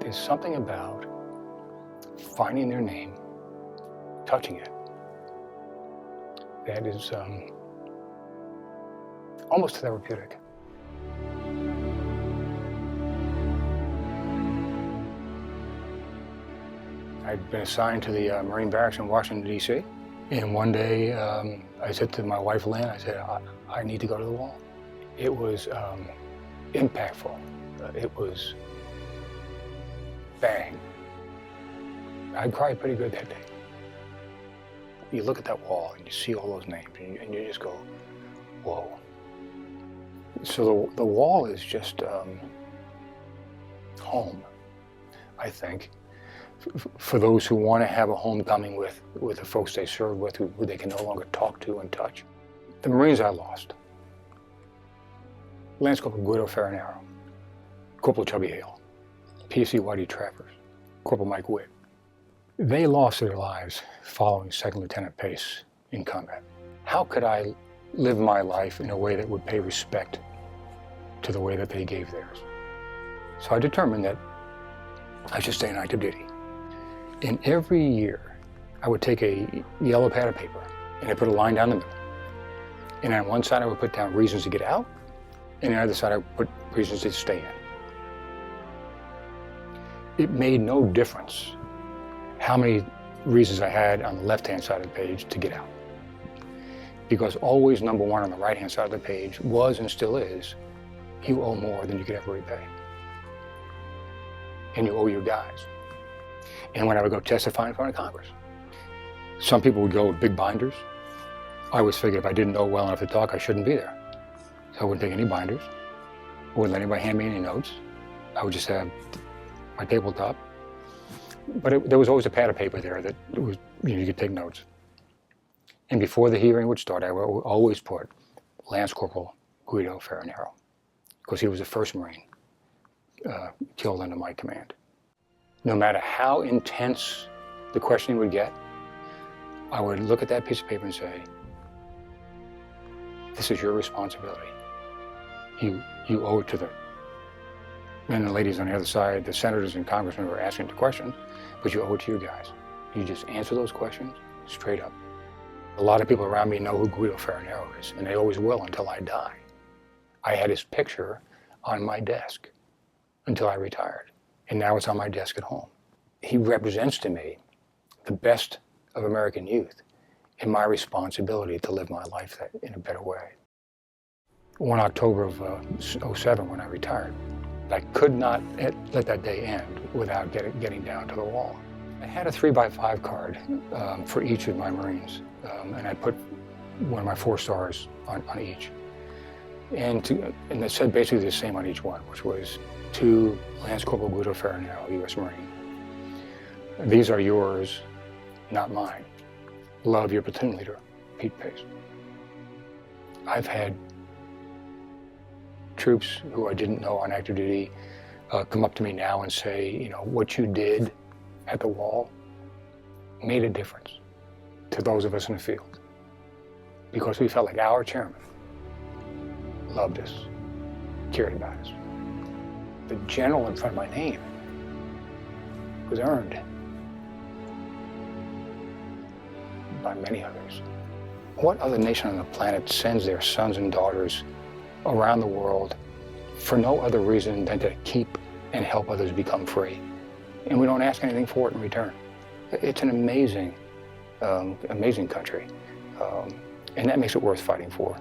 is something about finding their name, touching it, that is almost therapeutic. I'd been assigned to the Marine Barracks in Washington, D.C. And one day I said to my wife, Lynn, I said, I need to go to the wall. It was impactful. It was bang. I cried pretty good that day. You look at that wall and you see all those names and you just go, whoa. So the wall is just home, I think, for those who want to have a homecoming with the folks they served with, who they can no longer talk to and touch. The Marines I lost: Lance Corporal Guido Farinaro, Corporal Chubby Hale, PC Whitey Travers, Corporal Mike Witt. They lost their lives following Second Lieutenant Pace in combat. How could I live my life in a way that would pay respect to the way that they gave theirs? So I determined that I should stay in active duty. And every year, I would take a yellow pad of paper and I put a line down the middle. And on one side, I would put down reasons to get out, and on the other side, I would put reasons to stay in. It made no difference how many reasons I had on the left-hand side of the page to get out. Because always number one on the right-hand side of the page was and still is, you owe more than you could ever repay. And you owe your guys. And when I would go testify in front of Congress, some people would go with big binders. I always figured if I didn't know well enough to talk, I shouldn't be there. So I wouldn't take any binders. I wouldn't let anybody hand me any notes. I would just have my tabletop. But there was always a pad of paper there that was, you could take notes. And before the hearing would start, I would always put Lance Corporal Guido Farinaro, because he was the first Marine killed under my command. No matter how intense the questioning would get, I would look at that piece of paper and say, this is your responsibility. You owe it to the men and ladies on the other side, the senators and congressmen who are asking the questions, but you owe it to you guys. You just answer those questions straight up. A lot of people around me know who Guido Farinaro is, and they always will until I die. I had his picture on my desk until I retired, and now it's on my desk at home. He represents to me the best of American youth and my responsibility to live my life in a better way. 1 October of '07, when I retired, I could not let that day end without getting down to the wall. I had a 3x5 card for each of my Marines, and I put one of my 4 stars on each. And it said basically the same on each one, which was to Lance Corporal Guido Farinaro, U.S. Marine. These are yours, not mine. Love, your platoon leader, Pete Pace. I've had troops who I didn't know on active duty come up to me now and say, you know, what you did at the wall made a difference to those of us in the field, because we felt like our chairman loved us, cared about us. The general in front of my name was earned by many others. What other nation on the planet sends their sons and daughters around the world for no other reason than to keep and help others become free? And we don't ask anything for it in return. It's an amazing, amazing country. And that makes it worth fighting for.